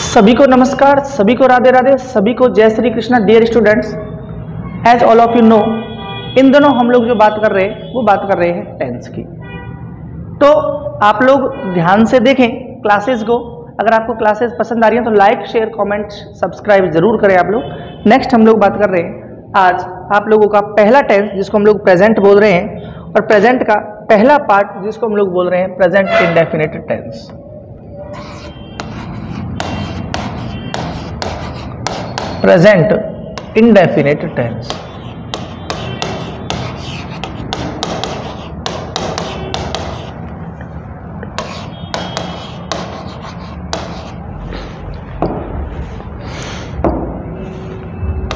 सभी को नमस्कार, सभी को राधे राधे, सभी को जय Shri Krishna. Dear students, as all of you know, इन दोनों हम लोग जो बात कर रहे हैं वो बात कर रहे हैं टेंस की। तो आप लोग ध्यान से देखें क्लासेस को। अगर आपको क्लासेस पसंद आ रही हैं तो लाइक, शेयर, कमेंट, सब्सक्राइब जरूर करें आप लोग। नेक्स्ट हम लोग बात कर रहे हैं आज आप लोगों का पहला टेंस जिसको हम लोग प्रेजेंट बोल रहे हैं, और प्रेजेंट का पहला पार्ट जिसको हम लोग बोल रहे हैं present indefinite tense. Present indefinite tense.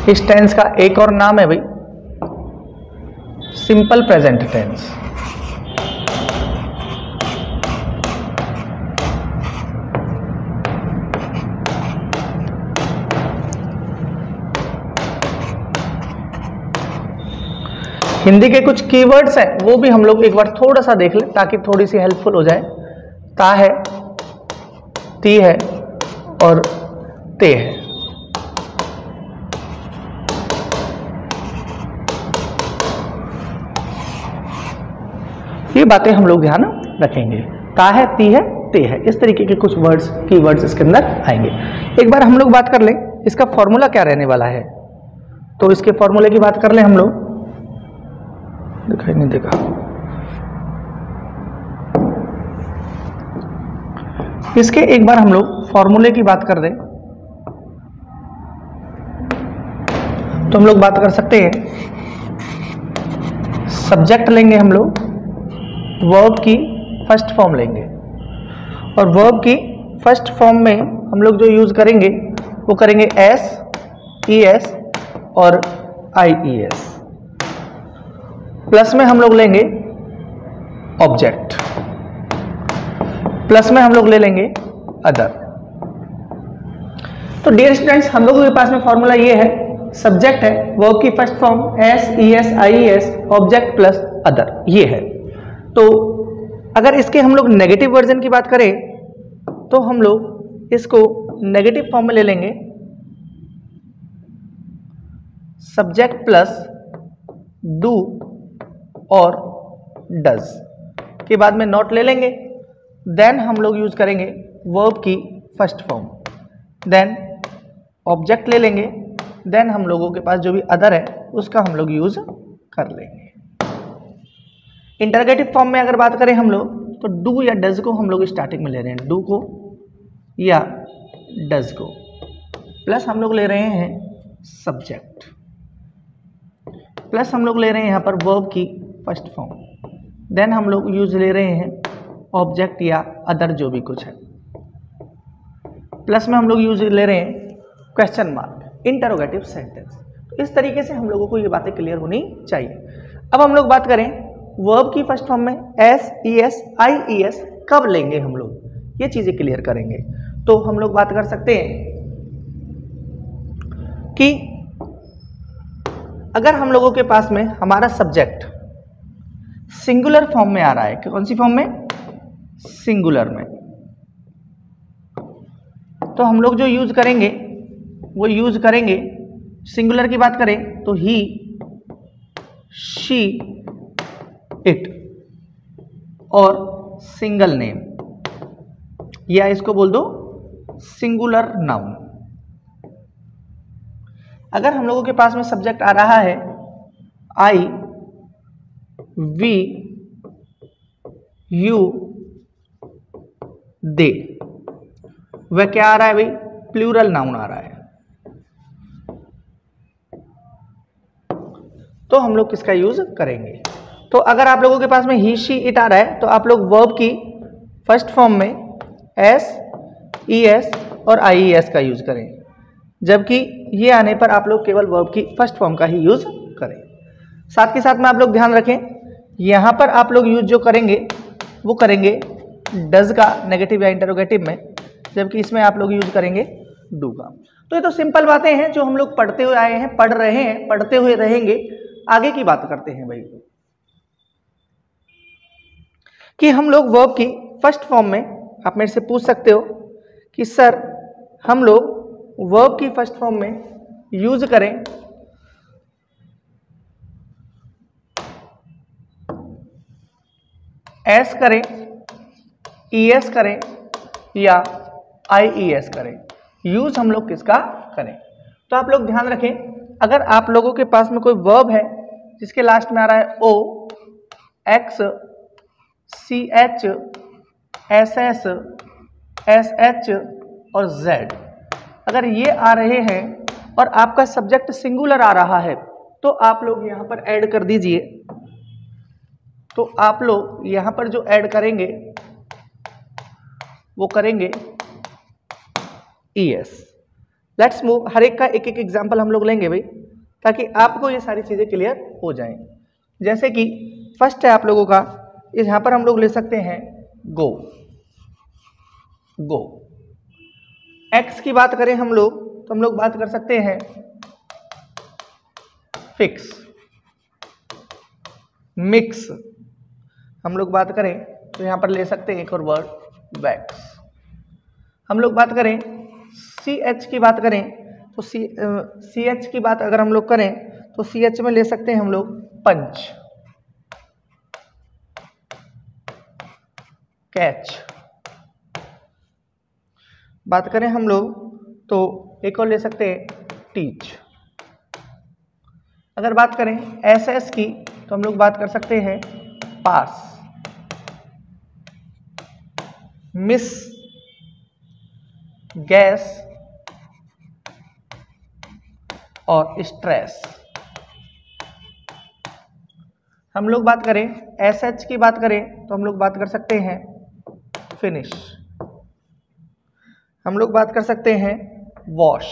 इस टेंस का एक और नाम है भाई सिंपल प्रेजेंट टेंस। हिंदी के कुछ कीवर्ड्स हैं वो भी हम लोग एक बार थोड़ा सा देख लें ताकि थोड़ी सी हेल्पफुल हो जाए। ता है, ती है और ते है। ये बातें हम लोग ध्यान रखेंगे। ता है, ती है, ते है, इस तरीके के कुछ वर्ड्स, कीवर्ड्स इसके अंदर आएंगे। एक बार हम लोग बात कर लें इसका फॉर्मूला क्या रहने वाला है। तो इसके फॉर्मूले की बात कर लें हम लोग। दिखाई नहीं देगा। इसके एक बार हम लोग फॉर्मूले की बात कर दें तो हम लोग बात कर सकते हैं। सब्जेक्ट लेंगे हम लोग, वर्ब की फर्स्ट फॉर्म लेंगे, और वर्ब की फर्स्ट फॉर्म में हम लोग जो यूज करेंगे वो करेंगे एस, ई एस और आई ई एस। प्लस में हम लोग लेंगे ऑब्जेक्ट, प्लस में हम लोग ले लेंगे अदर। तो डियर स्टूडेंट्स, हम लोगों के पास में फॉर्मूला ये है, सब्जेक्ट है, वर्ब की first form S, E S, I E S, object plus other, ये है। तो अगर इसके हम लोग नेगेटिव वर्जन की बात करें तो हम लोग इसको नेगेटिव फॉर्म में ले लेंगे, सब्जेक्ट प्लस डू और डज के बाद में नॉट ले लेंगे। देन हम लोग यूज करेंगे वर्ब की फर्स्ट फॉर्म, देन ऑब्जेक्ट ले लेंगे, देन हम लोगों के पास जो भी अदर है उसका हम लोग यूज कर लेंगे। इंटरगेटिव फॉर्म में अगर बात करें हम लोग तो डू या डज को हम लोग स्टार्टिंग में ले रहे हैं, डू को या डज को, प्लस हम लोग ले रहे हैं सब्जेक्ट, प्लस हम लोग ले रहे हैं यहाँ पर वर्ब की फर्स्ट फॉर्म, देन हम लोग यूज ले रहे हैं ऑब्जेक्ट या अदर जो भी कुछ है, प्लस में हम लोग यूज ले रहे हैं क्वेश्चन मार्क, इंटरोगेटिव सेंटेंस। तो इस तरीके से हम लोगों को ये बातें क्लियर होनी चाहिए। अब हम लोग बात करें वर्ब की फर्स्ट फॉर्म में S, E S, I E S कब लेंगे हम लोग, ये चीजें क्लियर करेंगे। तो हम लोग बात कर सकते हैं कि अगर हम लोगों के पास में हमारा सब्जेक्ट सिंगुलर फॉर्म में आ रहा है, कौन सी फॉर्म में, सिंगुलर में, तो हम लोग जो यूज करेंगे वो यूज करेंगे, सिंगुलर की बात करें तो ही, शी, इट और सिंगल नेम, या इसको बोल दो सिंगुलर नाउन। अगर हम लोगों के पास में सब्जेक्ट आ रहा है आई, वी, यू, दे, वह क्या आ रहा है भाई, प्लूरल नाउन आ रहा है, तो हम लोग किसका यूज करेंगे। तो अगर आप लोगों के पास में ही, शी, इट आ रहा है तो आप लोग वर्ब की फर्स्ट फॉर्म में एस, ई एस और आई ई एस का यूज करें, जबकि ये आने पर आप लोग केवल वर्ब की फर्स्ट फॉर्म का ही यूज करें। साथ के साथ में आप लोग ध्यान रखें, यहां पर आप लोग यूज जो करेंगे वो करेंगे डज का नेगेटिव या इंटरोगेटिव में, जबकि इसमें आप लोग यूज करेंगे डू का। तो ये तो सिंपल बातें हैं जो हम लोग पढ़ते हुए आए हैं, पढ़ रहे हैं, पढ़ते हुए रहेंगे। आगे की बात करते हैं भाई कि हम लोग वर्ब की फर्स्ट फॉर्म में, आप मेरे से पूछ सकते हो कि सर हम लोग वर्ब की फर्स्ट फॉर्म में यूज करें एस करें, ईएस करें या आईईएस करें, यूज हम लोग किसका करें। तो आप लोग ध्यान रखें, अगर आप लोगों के पास में कोई वर्ब है जिसके लास्ट में आ रहा है O, X, C H, S S, S H और जेड, अगर ये आ रहे हैं और आपका सब्जेक्ट सिंगुलर आ रहा है तो आप लोग यहां पर ऐड कर दीजिए। तो आप लोग यहां पर जो ऐड करेंगे वो करेंगे ईएस। लेट्स मूव, हर एक का एक एक एग्जांपल हम लोग लेंगे भाई, ताकि आपको ये सारी चीजें क्लियर हो जाएं। जैसे कि फर्स्ट है आप लोगों का, यहां पर हम लोग ले सकते हैं गो, गो। एक्स की बात करें हम लोग तो हम लोग बात कर सकते हैं फिक्स, मिक्स। हम लोग बात करें तो यहां पर ले सकते हैं एक और वर्ड वैक्स। हम लोग बात करें सी एच की बात करें तो सी एच की बात अगर हम लोग करें तो सी एच में ले सकते हैं हम लोग पंच, कैच। बात करें हम लोग तो एक और ले सकते हैं टीच। अगर बात करें एस एस की तो हम लोग बात कर सकते हैं पास, मिस, गैस और स्ट्रेस। हम लोग बात करें एस एच की बात करें तो हम लोग बात कर सकते हैं फिनिश। हम लोग बात कर सकते हैं वॉश।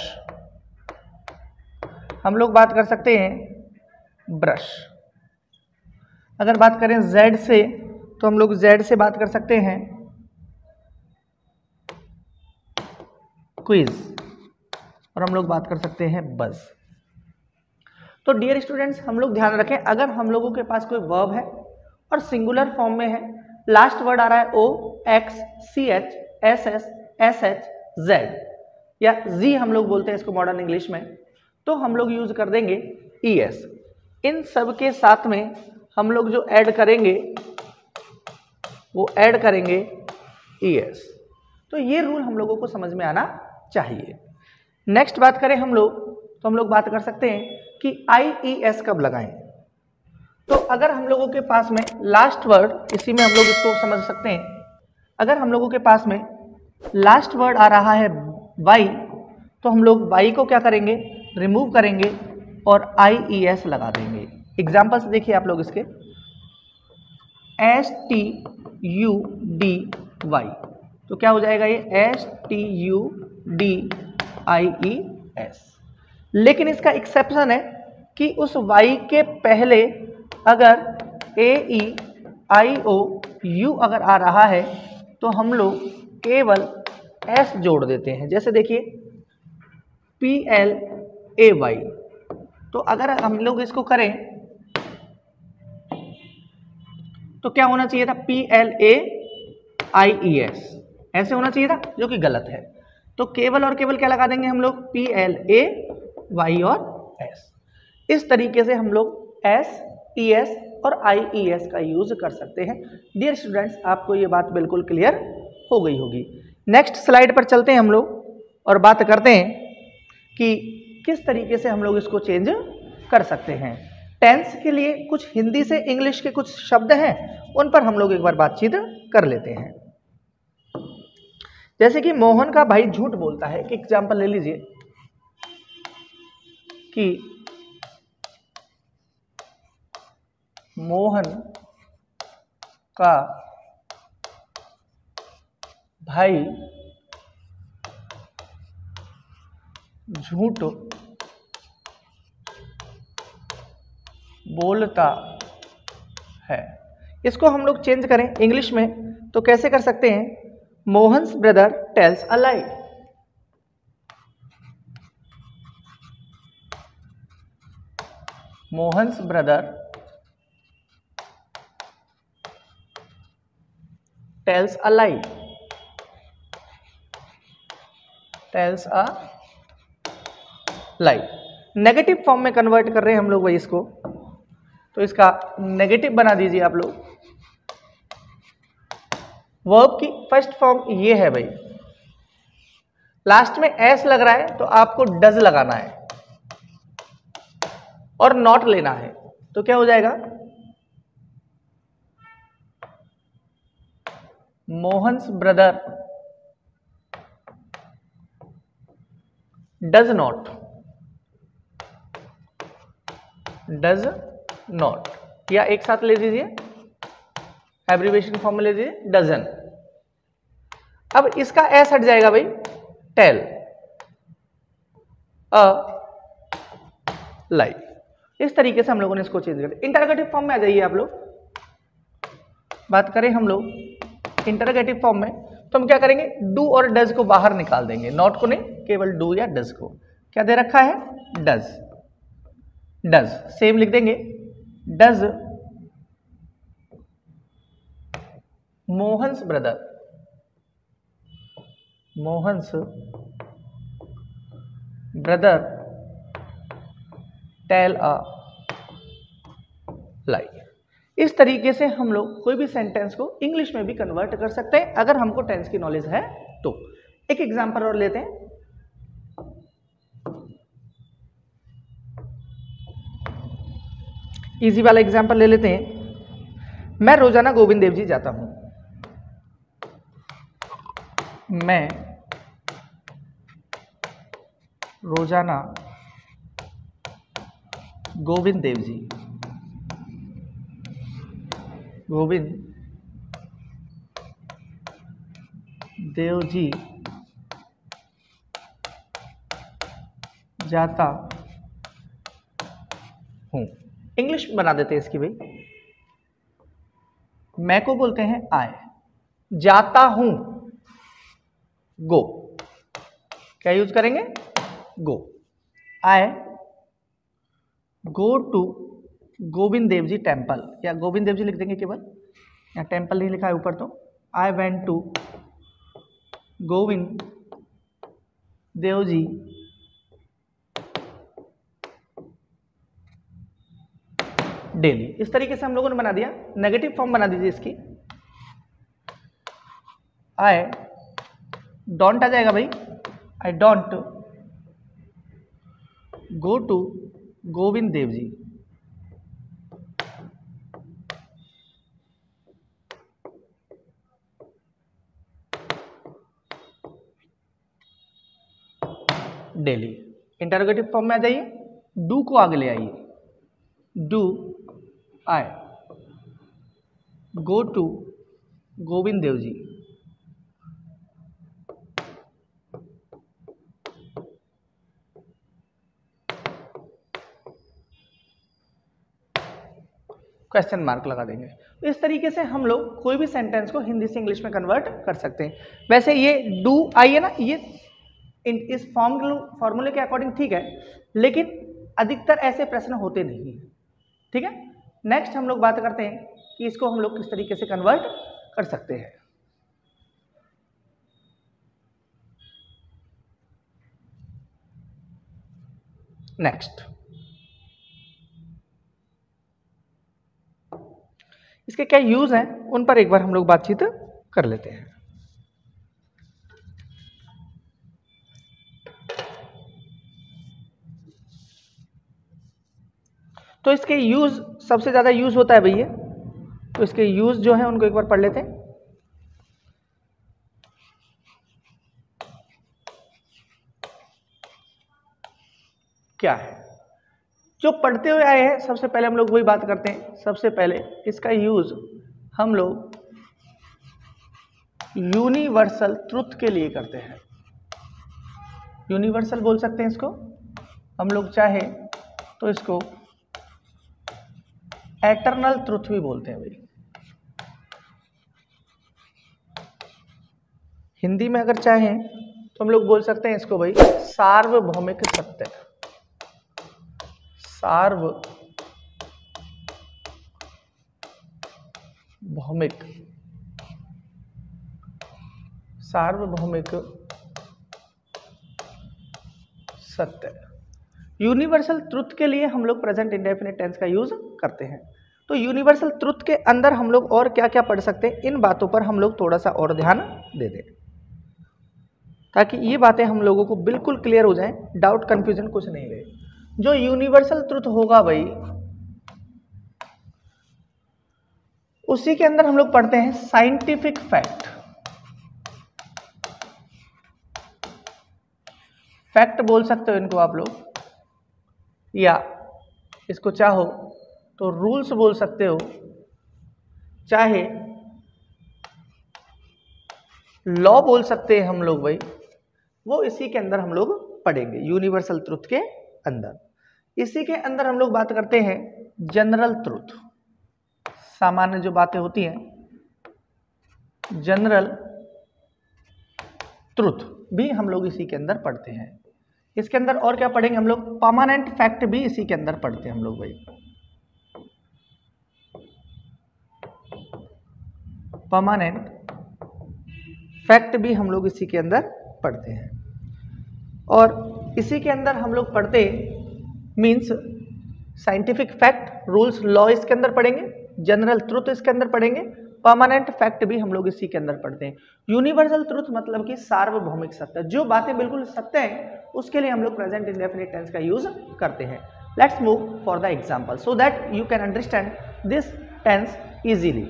हम लोग बात कर सकते हैं ब्रश। अगर बात करें जेड से तो हम लोग जेड से बात कर सकते हैं क्विज और हम लोग बात कर सकते हैं बज। तो डियर स्टूडेंट्स, हम लोग ध्यान रखें, अगर हम लोगों के पास कोई वर्ब है और सिंगुलर फॉर्म में है, लास्ट वर्ड आ रहा है O, X, C H, S S, S H, Z या जी हम लोग बोलते हैं इसको मॉडर्न इंग्लिश में, तो हम लोग यूज कर देंगे ईएस। इन सब के साथ में हम लोग जो ऐड करेंगे वो ऐड करेंगे ईएस। तो ये रूल हम लोगों को समझ में आना चाहिए। नेक्स्ट बात करें हम लोग तो हम लोग बात कर सकते हैं कि आईईएस कब लगाएं। तो अगर हम लोगों के पास में लास्ट वर्ड, इसी में हम लोग इसको समझ सकते हैं, अगर हम लोगों के पास में लास्ट वर्ड आ रहा है वाई तो हम लोग वाई को क्या करेंगे, रिमूव करेंगे और आईईएस लगा देंगे। एग्जाम्पल्स देखिए आप लोग इसके, STUDY, तो क्या हो जाएगा ये STUDIES। लेकिन इसका एक्सेप्शन है कि उस y के पहले अगर AEIOU अगर आ रहा है तो हम लोग केवल S जोड़ देते हैं। जैसे देखिए PLAY, तो अगर हम लोग इसको करें तो क्या होना चाहिए था, PLAIES, ऐसे होना चाहिए था, जो कि गलत है। तो केवल और केवल क्या लगा देंगे हम लोग, PLAY और S। इस तरीके से हम लोग S, ES और IES का यूज कर सकते हैं। डियर स्टूडेंट्स, आपको ये बात बिल्कुल क्लियर हो गई होगी। नेक्स्ट स्लाइड पर चलते हैं हम लोग और बात करते हैं कि किस तरीके से हम लोग इसको चेंज कर सकते हैं। टेंस के लिए कुछ हिंदी से इंग्लिश के कुछ शब्द हैं, उन पर हम लोग एक बार बातचीत कर लेते हैं। जैसे कि मोहन का भाई झूठ बोलता है, एक एग्जांपल ले लीजिए कि मोहन का भाई झूठ बोलता है। इसको हम लोग चेंज करें इंग्लिश में तो कैसे कर सकते हैं, मोहन्स ब्रदर टेल्स अ लाई। मोहन्स ब्रदर टेल्स अ लाई। टेल्स अ लाई। नेगेटिव फॉर्म में कन्वर्ट कर रहे हैं हम लोग भाई इसको, तो इसका नेगेटिव बना दीजिए आप लोग। वर्ब की फर्स्ट फॉर्म ये है भाई, लास्ट में एस लग रहा है तो आपको डज लगाना है और नॉट लेना है, तो क्या हो जाएगा, Mohan's brother does not, does not, या एक साथ ले लीजिए एब्रीविएशन फॉर्म में ले लीजिए डजन। अब इसका एस हट जाएगा भाई, टेल अ लाई। इस तरीके से हम लोगों ने इसको चेंज कर। इंटरोगेटिव फॉर्म में आ जाइए आप लोग। बात करें हम लोग इंटरोगेटिव फॉर्म में, तो हम क्या करेंगे, डू और डज को बाहर निकाल देंगे, नॉट को नहीं, केवल डू या डज को। क्या दे रखा है, डज, डज सेम लिख देंगे, does Mohan's brother, Mohan's brother tell a lie. इस तरीके से हम लोग कोई भी सेंटेंस को इंग्लिश में भी कन्वर्ट कर सकते हैं अगर हमको टेंस की नॉलेज है तो। एक एग्जांपल और लेते हैं, इजी वाला एग्जांपल ले लेते हैं। मैं रोजाना गोविंद देव जी जाता हूं, मैं रोजाना गोविंद देव जी, गोविंद देव जी जाता हूं। इंग्लिश बना देते हैं इसकी भाई, मैं को बोलते हैं आई, जाता हूं गो, क्या यूज करेंगे, go. I go to Govind Dev ji temple, या गोविंद देव जी लिख देंगे केवल, या टेम्पल नहीं लिखा है ऊपर, तो I went to Govind Dev ji daily. इस तरीके से हम लोगों ने बना दिया। नेगेटिव फॉर्म बना दीजिए इसकी, आई डोंट आ जाएगा भाई, I don't go to Govind Dev ji daily. Interrogative form में आ जाइए, डू को आगे ले आइए, do I go to Govind Dev ji question mark लगा देंगे। तो इस तरीके से हम लोग कोई भी सेंटेंस को हिंदी से इंग्लिश में कन्वर्ट कर सकते हैं। वैसे ये डू आई है ना, ये इस फॉर्मूले के अकॉर्डिंग ठीक है, लेकिन अधिकतर ऐसे प्रश्न होते नहीं, ठीक है। नेक्स्ट हम लोग बात करते हैं कि इसको हम लोग किस तरीके से कन्वर्ट कर सकते हैं। नेक्स्ट इसके क्या यूज हैं, उन पर एक बार हम लोग बातचीत कर लेते हैं। तो इसके यूज सबसे ज्यादा यूज होता है भैया, तो इसके यूज जो है उनको एक बार पढ़ लेते हैं। क्या है जो पढ़ते हुए आए हैं, सबसे पहले हम लोग वही बात करते हैं। सबसे पहले इसका यूज हम लोग यूनिवर्सल ट्रुथ के लिए करते हैं। यूनिवर्सल बोल सकते हैं इसको हम लोग, चाहे तो इसको एटर्नल ट्रुथ भी बोलते हैं भाई। हिंदी में अगर चाहें तो हम लोग बोल सकते हैं इसको भाई सार्वभौमिक सत्य, सार्वभौमिक सत्य। यूनिवर्सल ट्रुथ के लिए हम लोग प्रेजेंट इंडेफिनिट टेंस का यूज करते हैं। तो यूनिवर्सल ट्रुथ के अंदर हम लोग और क्या क्या पढ़ सकते हैं, इन बातों पर हम लोग थोड़ा सा और ध्यान दे दें ताकि ये बातें हम लोगों को बिल्कुल क्लियर हो जाएं, डाउट कंफ्यूजन कुछ नहीं रहे। जो यूनिवर्सल ट्रुथ होगा भाई, उसी के अंदर हम लोग पढ़ते हैं साइंटिफिक फैक्ट। फैक्ट बोल सकते हो इनको आप लोग, या इसको चाहो तो रूल्स बोल सकते हो, चाहे लॉ बोल सकते हैं हम लोग भाई, वो इसी के अंदर हम लोग पढ़ेंगे यूनिवर्सल ट्रुथ के अंदर। इसी के अंदर हम लोग बात करते हैं जनरल ट्रुथ, सामान्य जो बातें होती हैं जनरल ट्रुथ भी हम लोग इसी के अंदर पढ़ते हैं। इसके अंदर और क्या पढ़ेंगे हम लोग, परमानेंट फैक्ट भी इसी के अंदर पढ़ते हैं हम लोग भाई। परमानेंट फैक्ट भी हम लोग इसी के अंदर पढ़ते हैं। और इसी के अंदर हम लोग पढ़ते means scientific fact, rules, law इसके अंदर पढ़ेंगे, जनरल ट्रुथ इसके अंदर पढ़ेंगे, परमानेंट फैक्ट भी हम लोग इसी के अंदर पढ़ते हैं। यूनिवर्सल ट्रुथ मतलब कि सार्वभौमिक सत्य, जो बातें बिल्कुल सत्य हैं उसके लिए हम लोग प्रेजेंट इंडेफिनिट टेंस का यूज करते हैं। Let's move for the example so that you can understand this tense easily.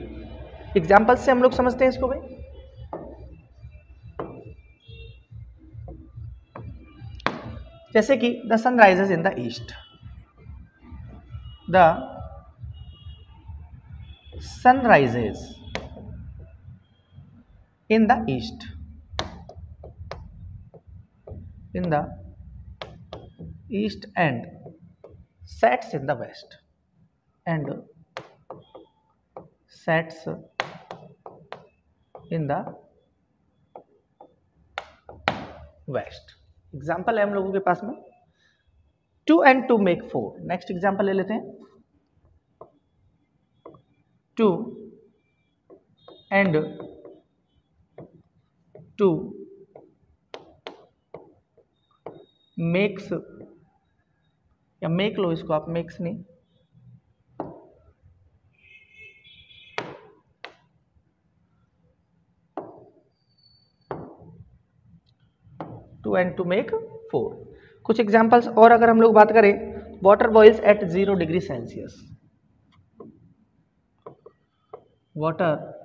Example से हम लोग समझते हैं इसको भाई। जैसे कि the sun rises in the east, the sun rises in the east, in the east and sets in the west, and sets in the west। Example है हम लोगों के पास में 2 and 2 make 4। नेक्स्ट एग्जाम्पल ले लेते हैं 2 and 2 मेक्स, या make लो इसको आप, मेक्स नहीं, 2 and 2 make 4। कुछ एग्जाम्पल्स और अगर हम लोग बात करें, water boils at 0 degree Celsius, water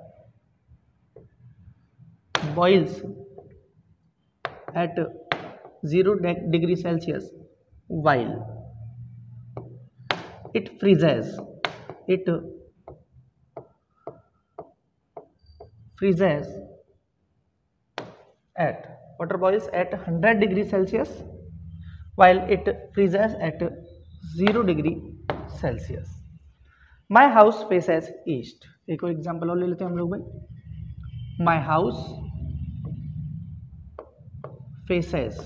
boils at 0 degree Celsius while it freezes, it freezes at, water boils at 100 degree Celsius while it freezes at 0 degree Celsius। My house faces east। एक और example और ले लेते हैं हम लोग भाई। My house faces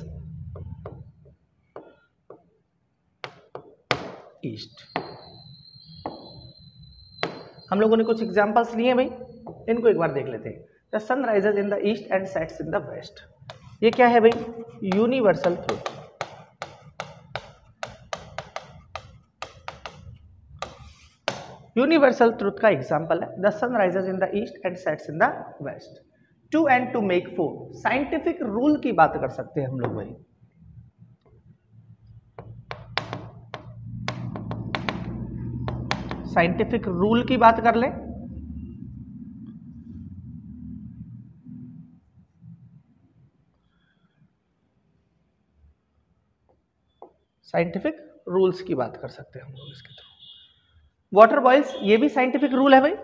east। हम लोगों ने कुछ एग्जाम्पल्स लिए भाई, इनको एक बार देख लेते हैं। The sun rises in the east and sets in the west, ये क्या है भाई, यूनिवर्सल ट्रुथ। यूनिवर्सल ट्रुथ का एग्जाम्पल है the sun rises in the east and sets in the west. 2 and 2 make 4, scientific rule की बात कर सकते हैं हम लोग भाई। साइंटिफिक रूल की बात कर लें, साइंटिफिक रूल्स की बात कर सकते हैं हम लोग इसके थ्रू। वाटर बॉइल्स, ये भी साइंटिफिक रूल है भाई।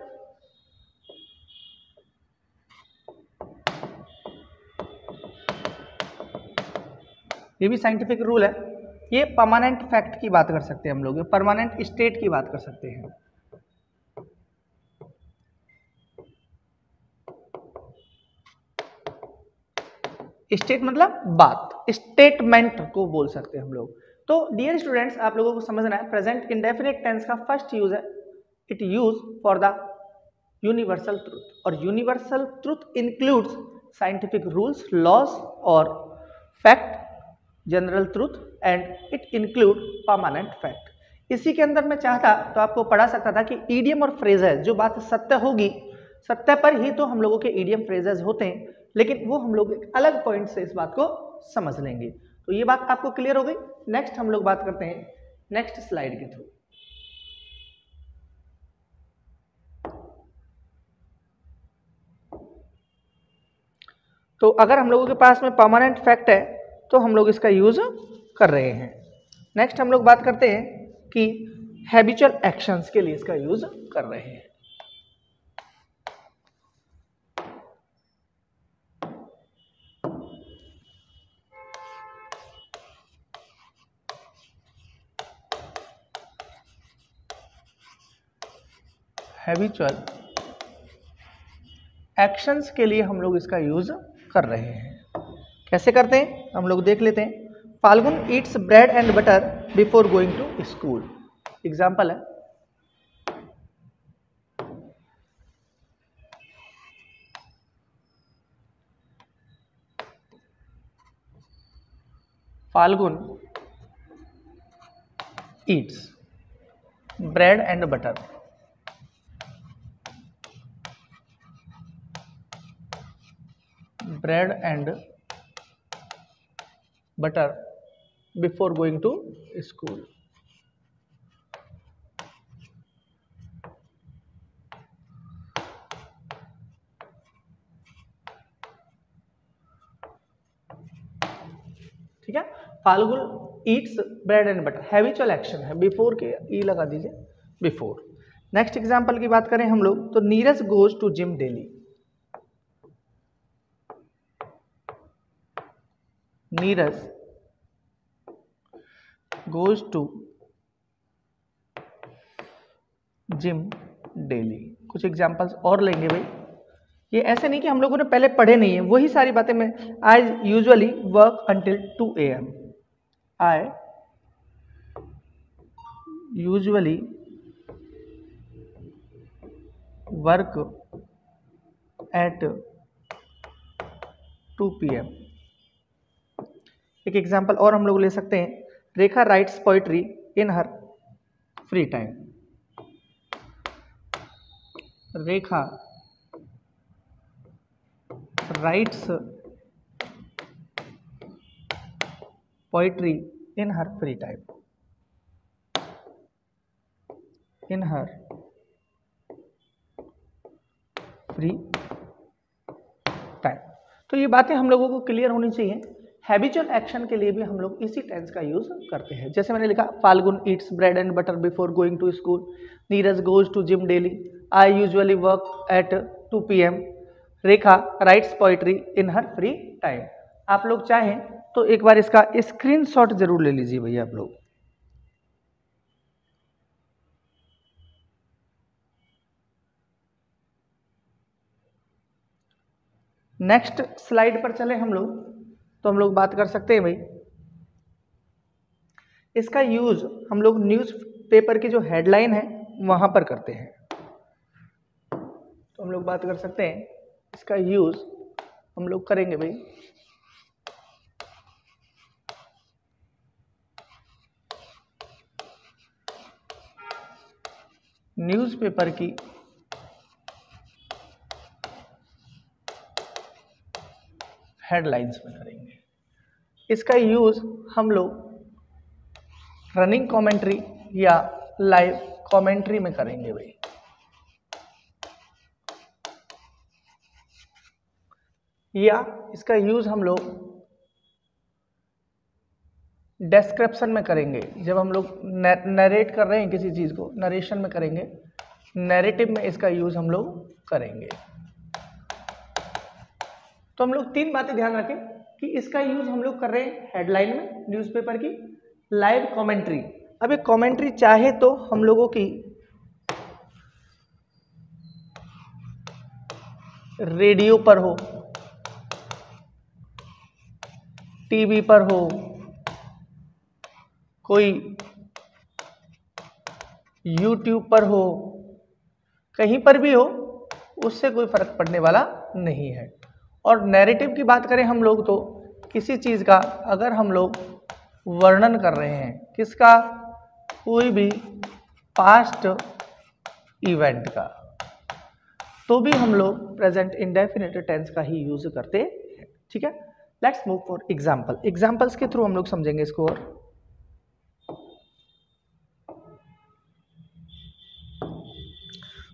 ये भी साइंटिफिक रूल है। ये परमानेंट फैक्ट की बात कर सकते हैं हम लोग, परमानेंट स्टेट की बात कर सकते हैं। स्टेट मतलब बात, स्टेटमेंट को बोल सकते हैं हम लोग। तो डियर स्टूडेंट्स, आप लोगों को समझना है प्रेजेंट इंडेफिनिट टेंस का फर्स्ट यूज है it use for the universal truth, और universal truth includes scientific rules, laws और fact general truth and it include permanent fact. इसी के अंदर मैं चाहता तो आपको पढ़ा सकता था कि ईडियम और फ्रेजेज जो बात सत्य होगी, सत्य पर ही तो हम लोगों के ईडियम फ्रेजेज होते हैं, लेकिन वो हम लोग एक अलग पॉइंट से इस बात को समझ लेंगे। तो ये बात आपको क्लियर हो गई। नेक्स्ट हम लोग बात करते हैं नेक्स्ट स्लाइड के थ्रू। तो अगर हम लोगों के पास में परमानेंट फैक्ट है तो हम लोग इसका यूज कर रहे हैं। नेक्स्ट हम लोग बात करते हैं कि हैबिचुअल एक्शंस के लिए इसका यूज कर रहे हैं। हैबिचुअल एक्शंस के लिए हम लोग इसका यूज कर रहे हैं। कैसे करते हैं हम लोग देख लेते हैं। Falgun eats bread and butter before going to school. Example है, Falgun eats bread and butter before going to school. ठीक है, Falgun eats bread and butter habitual action है, बिफोर के ई लगा दीजिए, बिफोर। नेक्स्ट एग्जांपल की बात करें हम लोग तो Neeraj goes to gym daily. Neeraj goes to gym daily. कुछ एग्जांपल्स और लेंगे भाई। ये ऐसे नहीं कि हम लोगों ने पहले पढ़े नहीं है, वही सारी बातें मैं आई usually work until 2 AM। I usually work at 2 PM। एक एग्जांपल और हम लोग ले सकते हैं, रेखा writes poetry in her free time. Rekha writes poetry in her free time. In her free time. तो ये बातें हम लोगों को क्लियर होनी चाहिए। हैबिचुअल एक्शन के लिए भी हम लोग इसी टेंस का यूज करते हैं। जैसे मैंने लिखा, Falgun eats bread and butter before going to school, Neeraj goes to gym daily, I usually work at 2 PM, Rekha writes poetry in her free time. आप लोग चाहें तो एक बार इसका स्क्रीनशॉट जरूर ले लीजिए भैया आप लोग। नेक्स्ट स्लाइड पर चले हम लोग तो हम लोग बात कर सकते हैं भाई, इसका यूज हम लोग न्यूज़ पेपर की जो हेडलाइन है वहां पर करते हैं। तो हम लोग बात कर सकते हैं, इसका यूज हम लोग करेंगे भाई न्यूज़पेपर की हेडलाइंस में करेंगे। इसका यूज हम लोग रनिंग कमेंट्री या लाइव कमेंट्री में करेंगे भाई। या इसका यूज हम लोग डिस्क्रिप्शन में करेंगे, जब हम लोग नरेट कर रहे हैं किसी चीज को, नरेशन में करेंगे, नैरेटिव में इसका यूज हम लोग करेंगे। तो हम लोग 3 बातें ध्यान रखें कि इसका यूज हम लोग कर रहे हैं हेडलाइन में न्यूज़पेपर की, लाइव कमेंट्री। अब ये कमेंट्री चाहे तो हम लोगों की रेडियो पर हो, टीवी पर हो, कोई यूट्यूब पर हो, कहीं पर भी हो, उससे कोई फर्क पड़ने वाला नहीं है। और नैरेटिव की बात करें हम लोग तो किसी चीज़ का अगर हम लोग वर्णन कर रहे हैं, किसका? कोई भी पास्ट इवेंट का, तो भी हम लोग प्रेजेंट इंडेफिनिट टेंस का ही यूज करते हैं। ठीक है, let's move for example. Examples के थ्रू हम लोग समझेंगे इसको। और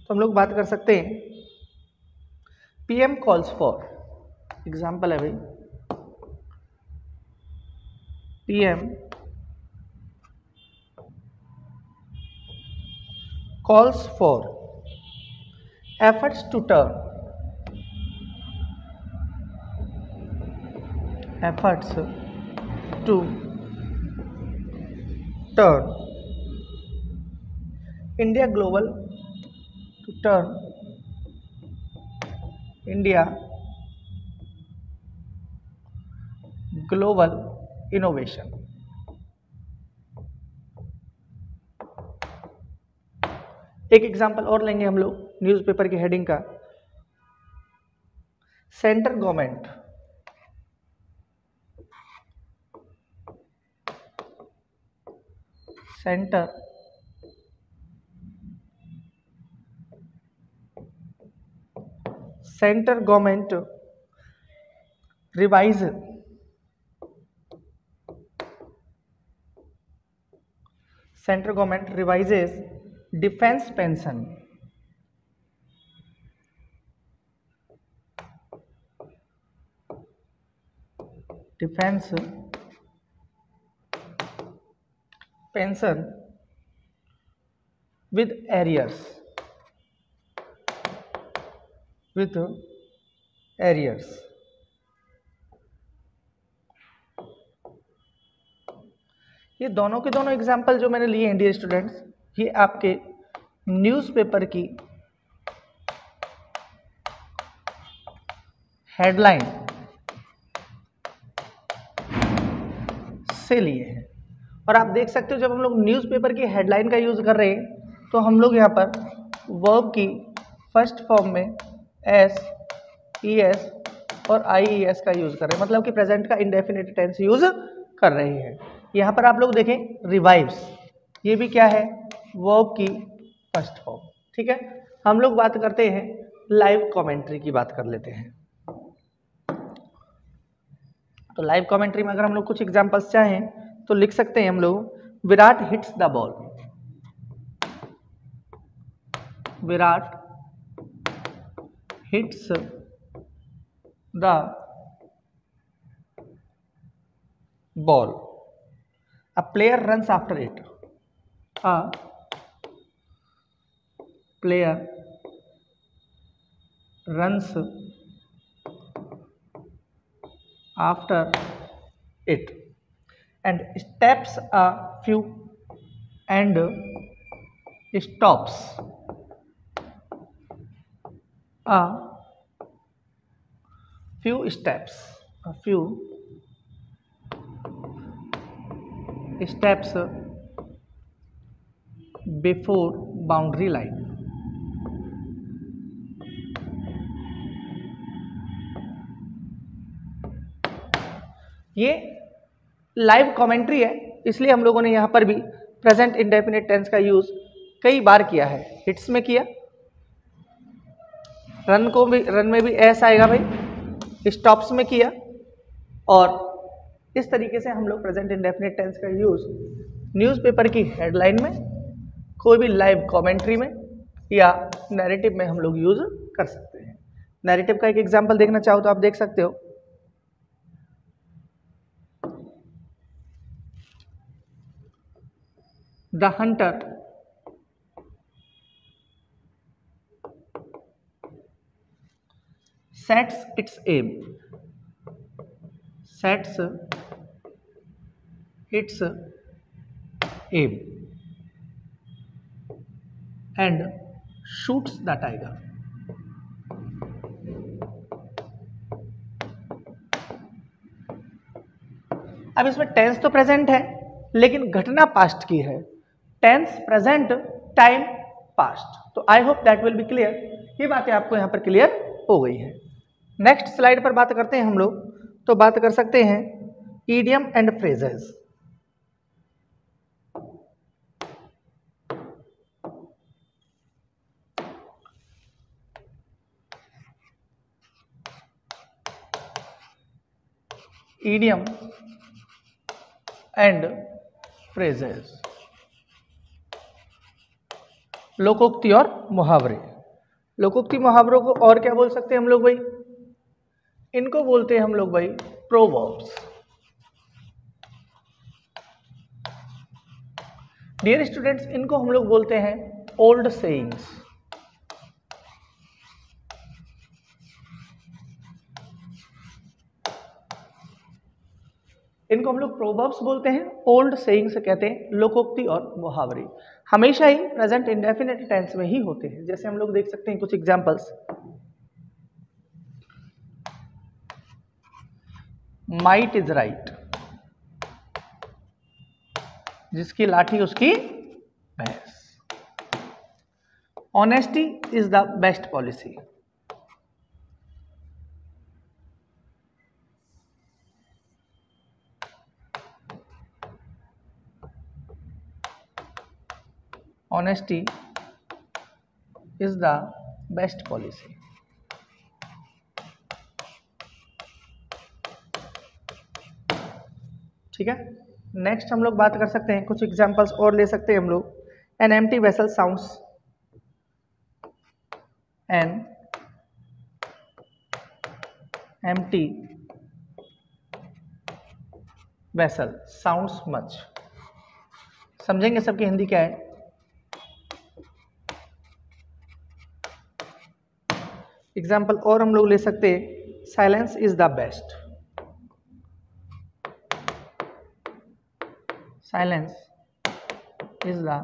तो हम लोग बात कर सकते हैं, पीएम कॉल्स फॉर, एग्जाम्पल है भाई, PM calls for efforts to turn India global, to turn India global innovation। एक एग्जांपल और लेंगे हम लोग न्यूज़पेपर की हेडिंग का, central government revises defense pension, with arrears, ये दोनों के दोनों एग्जाम्पल जो मैंने लिए हैं डियर स्टूडेंट्स, ये आपके न्यूज़पेपर की हेडलाइन से लिए हैं। और आप देख सकते हो जब हम लोग न्यूज़पेपर की हेडलाइन का यूज कर रहे हैं तो हम लोग यहाँ पर वर्ब की फर्स्ट फॉर्म में एस, ई एस और आई ई एस का यूज कर रहे हैं, मतलब कि प्रेजेंट का इंडेफिनिट टेंस यूज कर रहे हैं। यहाँ पर आप लोग देखें रिवाइव्स, ये भी क्या है? वर्ब की फर्स्ट फॉर्म। ठीक है, हम लोग बात करते हैं लाइव कमेंट्री की, बात कर लेते हैं। तो लाइव कमेंट्री में अगर हम लोग कुछ एग्जांपल्स चाहें तो लिख सकते हैं हम लोग, Virat hits the ball, Virat hits the ball, a player runs after it, a player runs after it and steps a few and stops a few steps before boundary line। ये लाइव कमेंट्री है, इसलिए हम लोगों ने यहाँ पर भी प्रेजेंट इंडेफिनिट टेंस का यूज कई बार किया है। हिट्स में किया, रन में भी एस आएगा भाई, स्टॉप्स में किया, और इस तरीके से हम लोग प्रेजेंट इंडेफिनिट टेंस का यूज न्यूज़पेपर की हेडलाइन में, कोई भी लाइव कमेंट्री में या नैरेटिव में हम लोग यूज कर सकते हैं। नैरेटिव का एक एग्जांपल देखना चाहो तो आप देख सकते हो, the Hunter sets its aim and shoots the tiger। अब इसमें टेंस तो प्रेजेंट है लेकिन घटना पास्ट की है, टेंस प्रेजेंट, टाइम पास्ट। तो I hope that will be clear, ये बातें आपको यहाँ पर क्लियर हो गई है। नेक्स्ट स्लाइड पर बात करते हैं हम लोग, तो बात कर सकते हैं idiom and phrases. Idiom and phrases, लोकोक्ति और मुहावरे। लोकोक्ति मुहावरों को और क्या बोल सकते हैं हम लोग भाई? इनको बोलते हैं हम लोग भाई प्रोवर्ब्स। डियर स्टूडेंट्स, इनको हम लोग बोलते हैं ओल्ड सेइंग्स। इनको हम लोग प्रोवर्ब्स बोलते हैं, ओल्ड सेइंग्स कहते हैं, लोकोक्ति और मुहावरे। हमेशा ही प्रेजेंट इंडेफिनिट टेंस में ही होते हैं। जैसे हम लोग देख सकते हैं कुछ एग्जांपल्स। माइट इज राइट, जिसकी लाठी उसकी भैंस। Honesty is the best policy. Honesty is the best policy. ठीक है, नेक्स्ट हम लोग बात कर सकते हैं, कुछ एग्जांपल्स और ले सकते हैं हम लोग। An empty vessel sounds, an empty vessel sounds much. समझेंगे सबकी हिंदी क्या है? एग्जाम्पल और हम लोग ले सकते हैं, silence is the best. Silence is the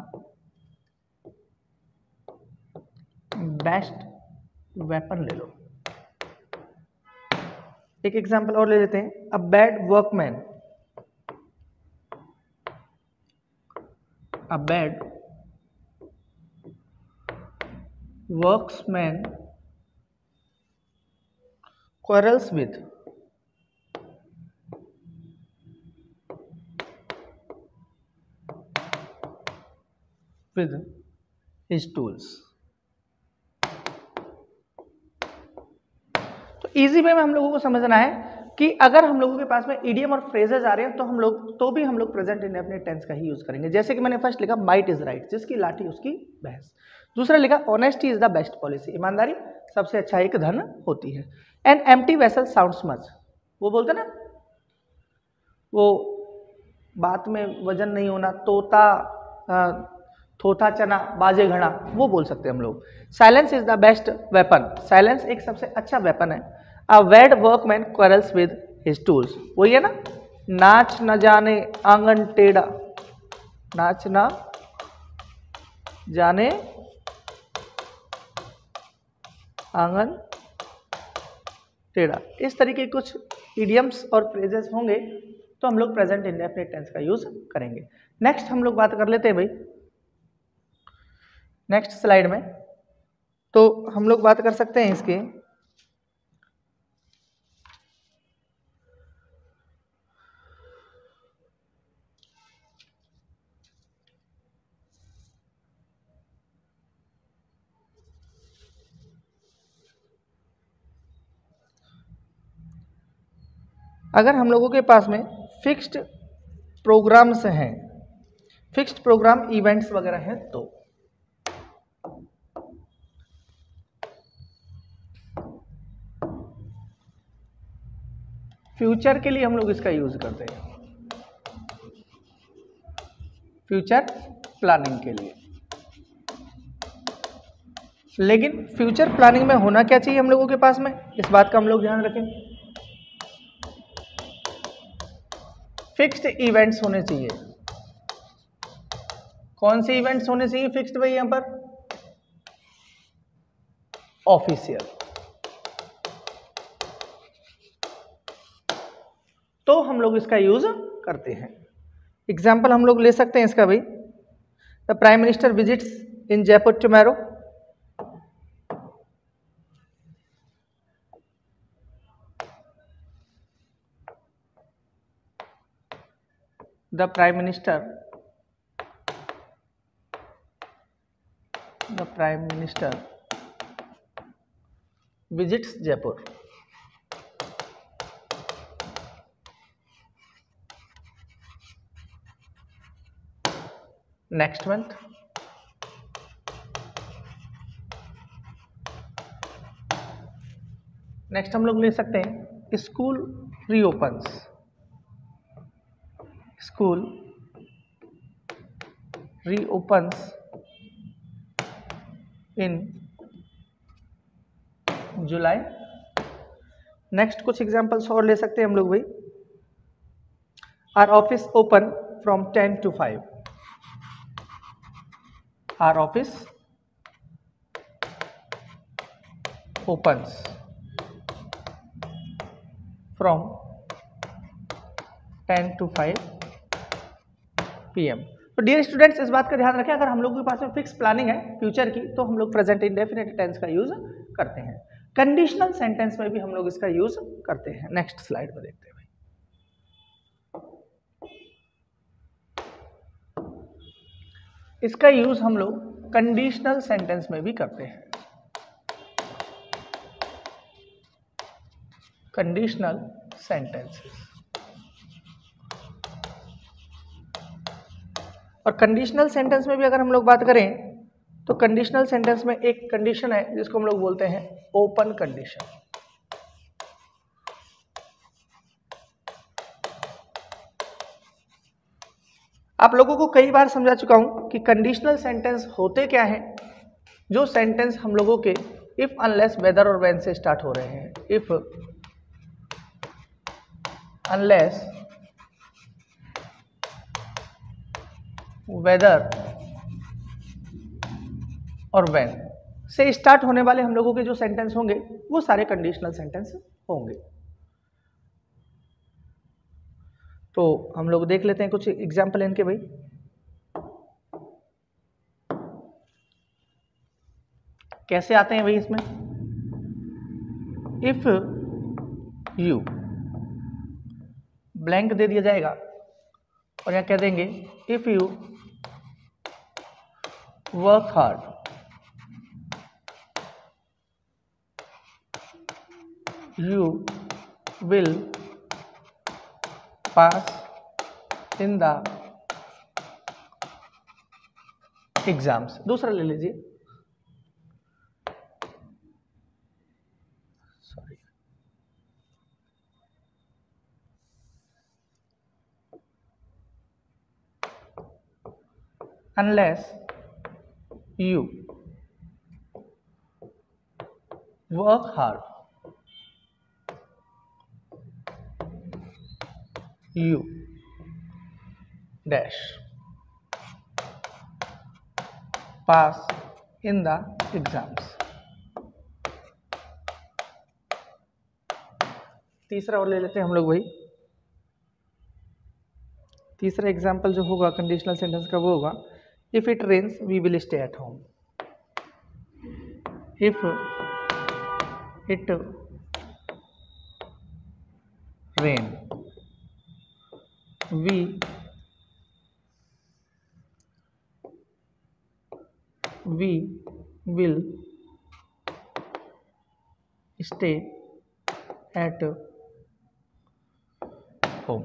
best weapon ले लो। एक एग्जाम्पल और ले लेते हैं, a bad workman, a bad worksman quarrels with his tools। तो इजी वे में हम लोगों को समझना है कि अगर हम लोगों के पास में इडियम और फ्रेजेस आ रहे हैं तो भी हम लोग प्रेजेंट इंडेफिनिट टेंस का ही यूज करेंगे। जैसे कि मैंने फर्स्ट लिखा माइट इज राइट, जिसकी लाठी उसकी भैंस। दूसरा लिखा honesty is the best policy, ईमानदारी सबसे अच्छा एक धन होती है। An empty vessel sounds much, वो बोलते ना, वो बात में वजन नहीं होना, थोथा चना बाजे घड़ा, वो बोल सकते हैं हम लोग। Silence is the best weapon, silence एक सबसे अच्छा वेपन है। A bad workman quarrels with his tools, वही है ना, नाच न जाने आंगन टेढ़ा, नाच न जाने आंगन टेढ़ा। इस तरीके कुछ इडियम्स और फ्रेजेस होंगे तो हम लोग प्रेजेंट इंडेफिनिट टेंस का यूज करेंगे। नेक्स्ट हम लोग बात कर लेते हैं भाई, नेक्स्ट स्लाइड में। तो हम लोग बात कर सकते हैं इसके, अगर हम लोगों के पास में फिक्स्ड प्रोग्राम्स हैं, फिक्स्ड प्रोग्राम इवेंट्स वगैरह हैं, तो फ्यूचर के लिए हम लोग इसका यूज करते हैं, फ्यूचर प्लानिंग के लिए। लेकिन फ्यूचर प्लानिंग में होना क्या चाहिए हम लोगों के पास में, इस बात का हम लोग ध्यान रखें। फिक्स्ड इवेंट्स होने चाहिए। कौन से इवेंट्स होने चाहिए फिक्स्ड भाई? यहां पर ऑफिशियल। तो हम लोग इसका यूज करते हैं। एग्जाम्पल हम लोग ले सकते हैं इसका भाई, the prime minister visits in Jaipur tomorrow, the prime minister visits Jaipur। Next month, next हम लोग ले सकते हैं school reopens, school reopens in July. Next कुछ एग्जांपल्स और ले सकते हैं हम लोग भाई। Are office open from 10 to 5, are office opens from 10 to 5 PM। तो डियर स्टूडेंट्स, इस बात का ध्यान रखें, अगर हम लोगों के पास में फिक्स प्लानिंग है फ्यूचर की तो हम लोग प्रेजेंट इंडेफिनिट टेंस का यूज करते हैं। कंडीशनल सेंटेंस में भी हम लोग इसका यूज करते हैं। नेक्स्ट स्लाइड में देखते हैं भाई। इसका यूज हम लोग कंडीशनल सेंटेंस में भी करते हैं। कंडीशनल सेंटेंसेस, और कंडीशनल सेंटेंस में भी अगर हम लोग बात करें तो कंडीशनल सेंटेंस में एक कंडीशन है जिसको हम लोग बोलते हैं ओपन कंडीशन। आप लोगों को कई बार समझा चुका हूं कि कंडीशनल सेंटेंस होते क्या हैं। जो सेंटेंस हम लोगों के इफ अनलेस वेदर और व्हेन से स्टार्ट हो रहे हैं, इफ अनलेस वेदर और व्हेन से स्टार्ट होने वाले हम लोगों के जो सेंटेंस होंगे वो सारे कंडीशनल सेंटेंस होंगे। तो हम लोग देख लेते हैं कुछ एग्जाम्पल इनके भाई। कैसे आते हैं भाई इसमें। इफ यू ब्लैंक दे दिया जाएगा और यहां कह देंगे if you work hard, you will pass in the exams। दूसरा ले लीजिए, sorry, unless you work hard, you dash pass in the exams। तीसरा और ले लेते हैं हम लोग भाई। तीसरा एग्जाम्पल जो होगा कंडीशनल सेंटेंस का वो होगा if it rains we will stay at home. If it rain we will stay at home।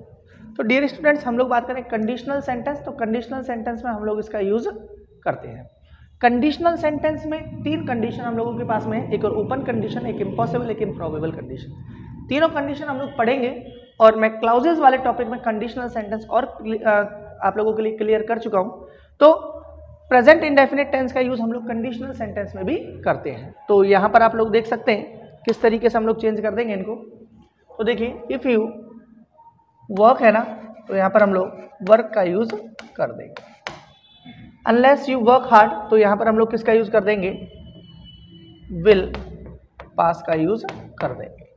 तो डियर स्टूडेंट्स, हम लोग बात करें कंडीशनल सेंटेंस, तो कंडीशनल सेंटेंस में हम लोग इसका यूज करते हैं। कंडीशनल सेंटेंस में तीन कंडीशन हम लोगों के पास में है, एक ओपन कंडीशन, एक इम्पॉसिबल, एक इम्प्रॉबेबल कंडीशन। तीनों कंडीशन हम लोग पढ़ेंगे और मैं क्लाउजेज वाले टॉपिक में कंडीशनल सेंटेंस और आप लोगों के लिए क्लियर कर चुका हूं। तो प्रेजेंट इंडेफिनिट टेंस का यूज हम लोग कंडीशनल सेंटेंस में भी करते हैं। तो यहां पर आप लोग देख सकते हैं किस तरीके से हम लोग चेंज कर देंगे इनको। तो देखिए, इफ यू वर्क है ना, तो यहां पर हम लोग वर्क का यूज कर देंगे। अनलेस यू वर्क हार्ड, तो यहां पर हम लोग किसका यूज कर देंगे, विल पास का यूज कर देंगे।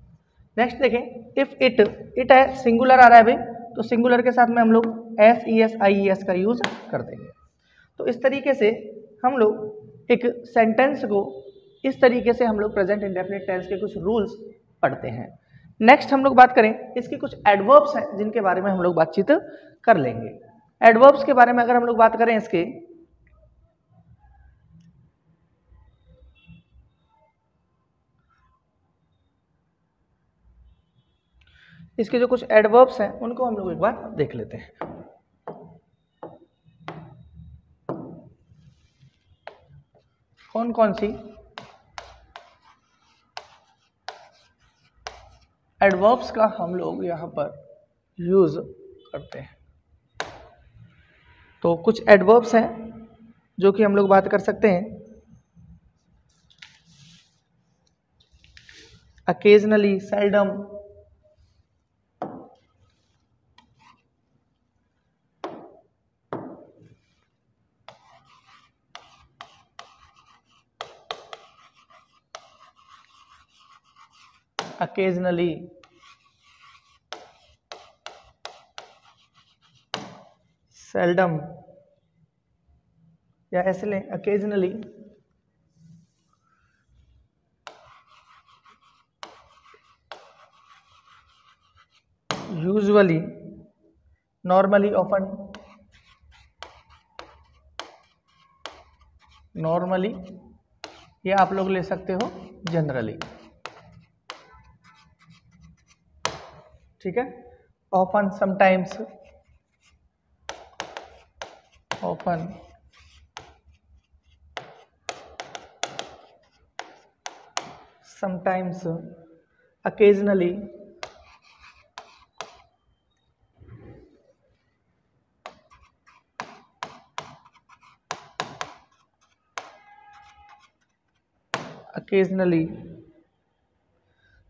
नेक्स्ट देखें, इफ इट है सिंगुलर आ रहा है भाई, तो सिंगुलर के साथ में हम लोग SES का यूज कर देंगे। तो इस तरीके से हम लोग एक सेंटेंस को इस तरीके से हम लोग प्रेजेंट इंडेफिनिट टेंस के कुछ रूल्स पढ़ते हैं। नेक्स्ट हम लोग बात करें, इसके कुछ एडवर्ब्स हैं जिनके बारे में हम लोग बातचीत कर लेंगे। एडवर्ब्स के बारे में अगर हम लोग बात करें इसके जो कुछ एडवर्ब्स हैं उनको हम लोग एक बार देख लेते हैं। कौन कौन सी एडवर्ब्स का हम लोग यहाँ पर यूज करते हैं। तो कुछ एडवर्ब्स हैं जो कि हम लोग बात कर सकते हैं। अकेजनली, सेल्डम, occasionally, seldom, या ऐसे लें occasionally, usually, normally, often, normally, या आप लोग ले सकते हो जनरली। ठीक है। often, sometimes, often, sometimes, occasionally, occasionally,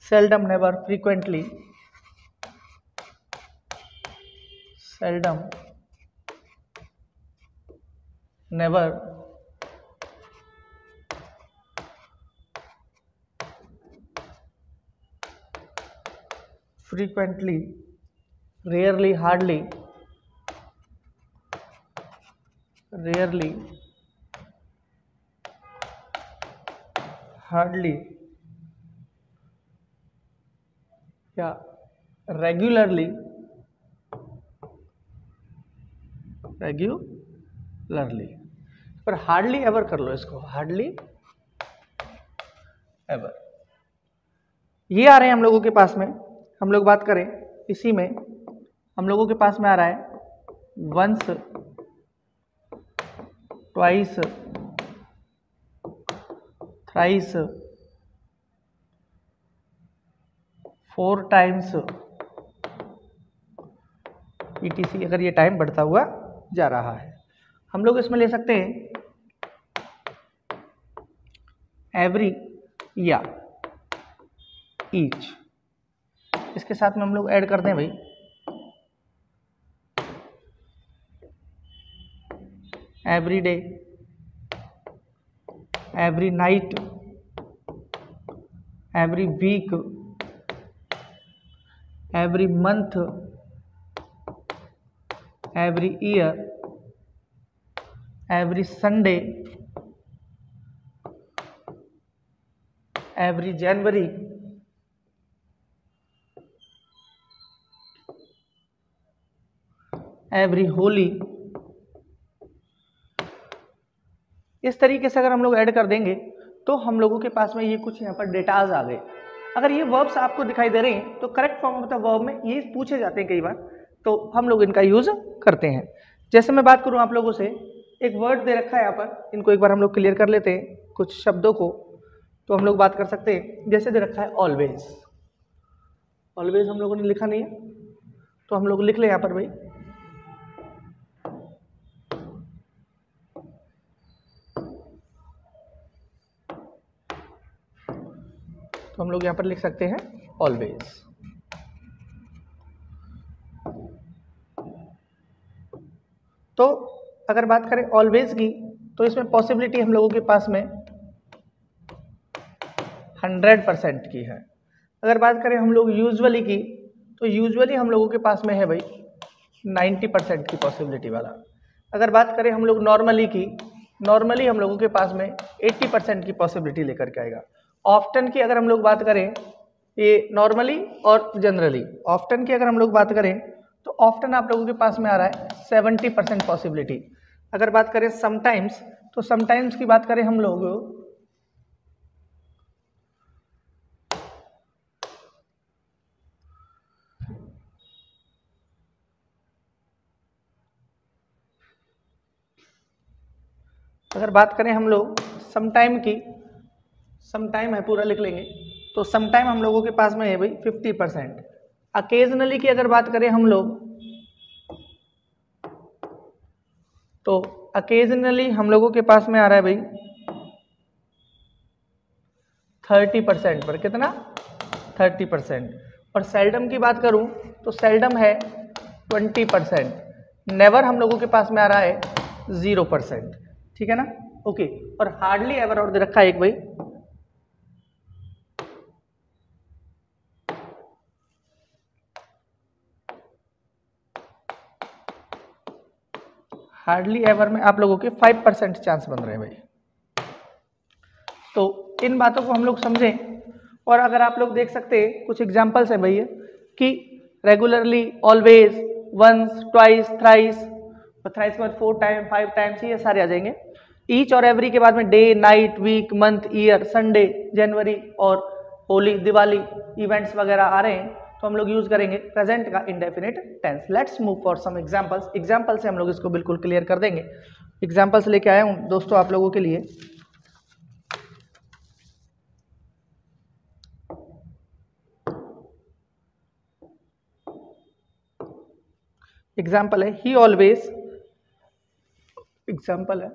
seldom, never, frequently, seldom, never, frequently, rarely, hardly, rarely, hardly, या रेगुलरली, रेगुलरली, पर हार्डली एवर कर लो इसको, हार्डली एवर। ये आ रहे हैं हम लोगों के पास में। हम लोग बात करें इसी में, हम लोगों के पास में आ रहा है once, twice, thrice, 4 times, etc। अगर ये टाइम बढ़ता हुआ जा रहा है, हम लोग इसमें ले सकते हैं एवरी या ईच। इसके साथ में हम लोग ऐड करते हैं भाई every day, every night, every week, every month, every year, every Sunday, every January, every Holi. इस तरीके से अगर हम लोग ऐड कर देंगे तो हम लोगों के पास में ये कुछ यहाँ पर डेटाज आ गए। अगर ये वर्ब्स आपको दिखाई दे रहे हैं तो correct form of the verb में ये पूछे जाते हैं कई बार, तो हम लोग इनका यूज करते हैं। जैसे मैं बात करूं आप लोगों से, एक वर्ड दे रखा है यहाँ पर, इनको एक बार हम लोग क्लियर कर लेते हैं कुछ शब्दों को। तो हम लोग बात कर सकते हैं, जैसे दे रखा है ऑलवेज। ऑलवेज हम लोगों ने लिखा नहीं है तो हम लोग लिख लें यहाँ पर भाई तो हम लोग यहाँ पर लिख सकते हैं ऑलवेज। तो अगर बात करें ऑलवेज की तो इसमें पॉसिबिलिटी हम लोगों के पास में 100% की है। अगर बात करें हम लोग यूजुअली की तो यूजुअली हम लोगों के पास में है भाई 90% की पॉसिबिलिटी वाला। अगर बात करें हम लोग नॉर्मली की, नॉर्मली हम लोगों के पास में 80% की पॉसिबिलिटी लेकर के आएगा। ऑफ्टन की अगर हम लोग बात करें, ये नॉर्मली और जनरली, ऑफ्टन की अगर हम लोग बात करें तो ऑफ्टन आप लोगों के पास में आ रहा है 70% पॉसिबिलिटी। अगर बात करें समटाइम्स तो समटाइम्स की बात करें हम लोग सम टाइम की, सम टाइम है पूरा लिख लेंगे, तो सम टाइम हम लोगों के पास में है भाई 50%। अकेजनली की अगर बात करें हम लोग, तो अकेजनली हम लोगों के पास में आ रहा है भाई 30% पर, कितना 30%। और सेल्डम की बात करूं तो सेल्डम है 20%। नेवर हम लोगों के पास में आ रहा है 0%, ठीक है ना, ओके। और हार्डली एवर और दे रखा है एक भाई, हार्डली एवर में आप लोगों के 5% चांस बन रहे हैं भाई। तो इन बातों को हम लोग समझें। और अगर आप लोग देख सकते हैं कुछ एग्जांपल्स है भैया कि regularly, always, once, twice, thrice, और थ्राइस के बाद 4 टाइम, 5 टाइम्स, ये सारे आ जाएंगे। ईच और एवरी के बाद में day, night, week, month, year, Sunday, January और होली, दिवाली इवेंट्स वगैरह आ रहे हैं, तो हम लोग यूज करेंगे प्रेजेंट का indefinite tense. Let's move for some examples. Example से हम लोग इसको बिल्कुल क्लियर कर देंगे। एग्जांपल्स लेके आया हूं दोस्तों आप लोगों के लिए। एग्जाम्पल है ही ऑलवेज, एग्जाम्पल है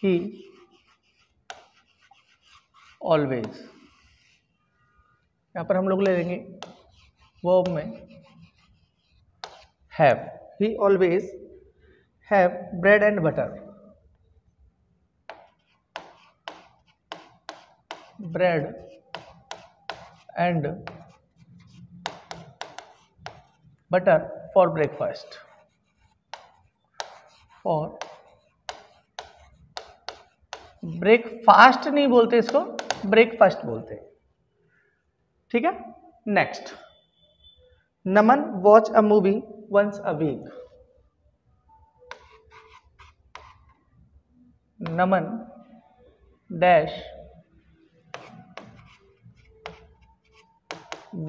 ही ऑलवेज, यहां पर हम लोग ले लेंगे वर्ब में have. He always have bread and butter, bread and butter for breakfast, for breakfast नहीं बोलते इसको, ब्रेकफास्ट बोलते, ठीक है। Next, Naman watch a movie once a week. Naman dash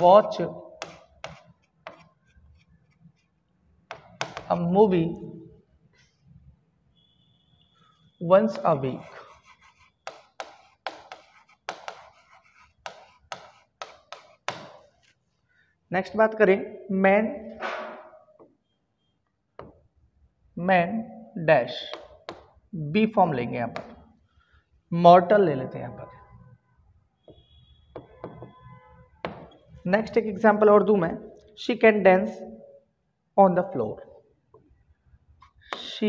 watch a movie once a week। Next बात करें man, man dash, be form लेंगे यहां पर, मॉर्टल ले लेते हैं यहां पर। नेक्स्ट एक एग्जांपल और दूं मैं, she can dance on the floor. She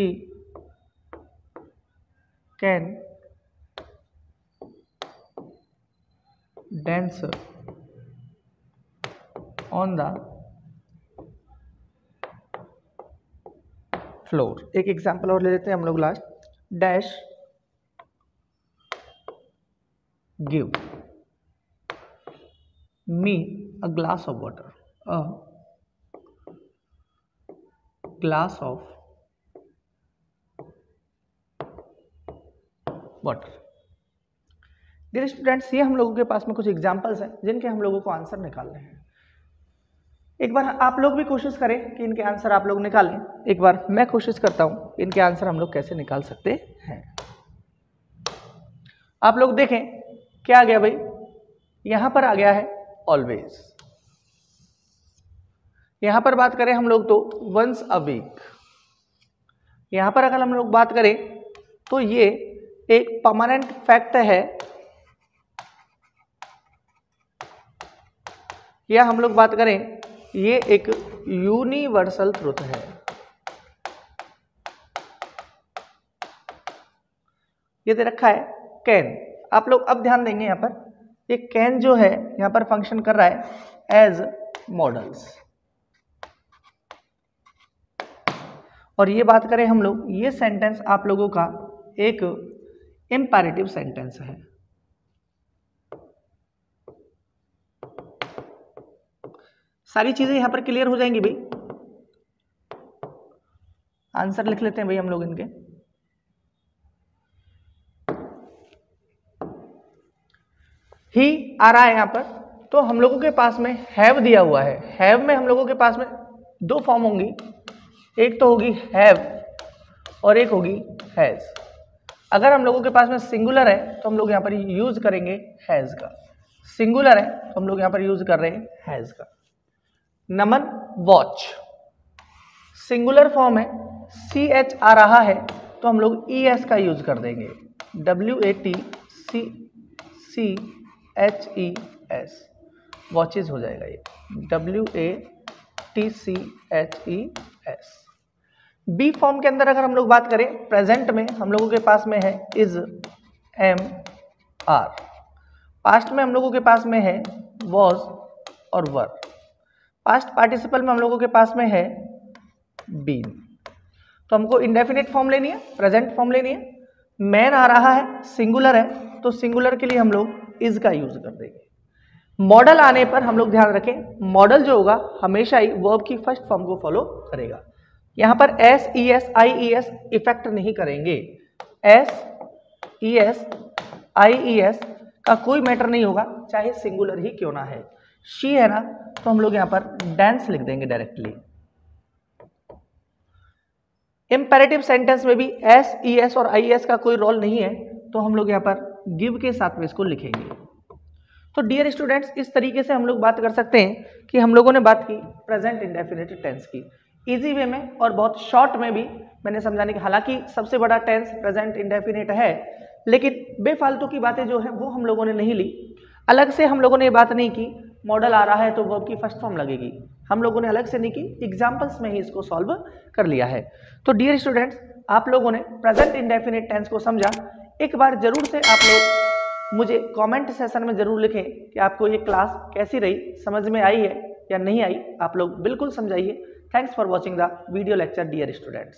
can dance on the floor. एक एग्जाम्पल और ले लेते हैं हम लोग last, dash give me a glass of water, a glass of water. Dear students, ये हम लोगों के पास में कुछ एग्जाम्पल्स हैं जिनके हम लोगों को आंसर निकालने हैं। एक बार आप लोग भी कोशिश करें कि इनके आंसर आप लोग निकालें। एक बार मैं कोशिश करता हूं इनके आंसर हम लोग कैसे निकाल सकते हैं। आप लोग देखें क्या आ गया भाई, यहां पर आ गया है ऑलवेज। यहां पर बात करें हम लोग तो वंस अ वीक। यहां पर अगर हम लोग बात करें तो ये एक परमानेंट फैक्ट है, या हम लोग बात करें ये एक यूनिवर्सल ट्रुथ है। ये दे रखा है कैन। आप लोग अब ध्यान देंगे यहां पर, ये कैन जो है यहां पर फंक्शन कर रहा है एज मॉडल्स। और ये बात करें हम लोग, ये सेंटेंस आप लोगों का एक इंपैरेटिव सेंटेंस है। सारी चीजें यहां पर क्लियर हो जाएंगी भाई। आंसर लिख लेते हैं भाई हम लोग इनके। ही आ रहा है यहां पर, तो हम लोगों के पास में हैव दिया हुआ है। हैव में हम लोगों के पास में दो फॉर्म होंगी, एक तो होगी हैव और एक होगी हैज़। अगर हम लोगों के पास में सिंगुलर है तो हम लोग यहाँ पर यूज करेंगे हैज़ का, सिंगुलर है तो हम लोग यहाँ पर यूज कर रहे हैं हैज़ का। नमन वॉच, सिंगुलर फॉर्म है, CH आ रहा है तो हम लोग ES का यूज कर देंगे, WATCHES, वॉचेज हो जाएगा ये, WATCHES। बी फॉर्म के अंदर अगर हम लोग बात करें, प्रेजेंट में हम लोगों के पास में है इज, एम, आर। पास्ट में हम लोगों के पास में है वॉज और वर। पास्ट पार्टिसिपल में हम लोगों के पास में है बीन। तो हमको इंडेफिनिट फॉर्म लेनी है, प्रेजेंट फॉर्म लेनी है। मैन आ रहा है, सिंगुलर है, तो सिंगुलर के लिए हम लोग इज का यूज कर देंगे। मॉडल आने पर हम लोग ध्यान रखें, मॉडल जो होगा हमेशा ही वर्ब की फर्स्ट फॉर्म को फॉलो करेगा। यहां पर SES IES इफेक्ट नहीं करेंगे, SES IES का कोई मैटर नहीं होगा, चाहे सिंगुलर ही क्यों ना है। शी है ना, तो हम लोग यहां पर डांस लिख देंगे डायरेक्टली। इंपेरेटिव सेंटेंस में भी SES और IES का कोई रोल नहीं है, तो हम लोग यहां पर गिव के साथ में इसको लिखेंगे। तो डियर स्टूडेंट्स, इस तरीके से हम लोग बात कर सकते हैं कि हम लोगों ने बात की प्रेजेंट इंडेफिनिट टेंस की, इजी वे में और बहुत शॉर्ट में भी मैंने समझाने की। हालांकि सबसे बड़ा टेंस प्रेजेंट इंडेफिनिट है, लेकिन बेफालतू की बातें जो है वो हम लोगों ने नहीं ली। अलग से हम लोगों ने बात नहीं की मॉडल आ रहा है तो वर्ब की फर्स्ट फॉर्म लगेगी, हम लोगों ने अलग से नहीं की, एग्जाम्पल्स में ही इसको सॉल्व कर लिया है। तो डियर स्टूडेंट्स, आप लोगों ने प्रेजेंट इंडेफिनिट टेंस को समझा। एक बार जरूर से आप लोग मुझे कमेंट सेशन में जरूर लिखें कि आपको ये क्लास कैसी रही, समझ में आई है या नहीं आई। आप लोग बिल्कुल समझाइए। Thanks for watching the video lecture dear students.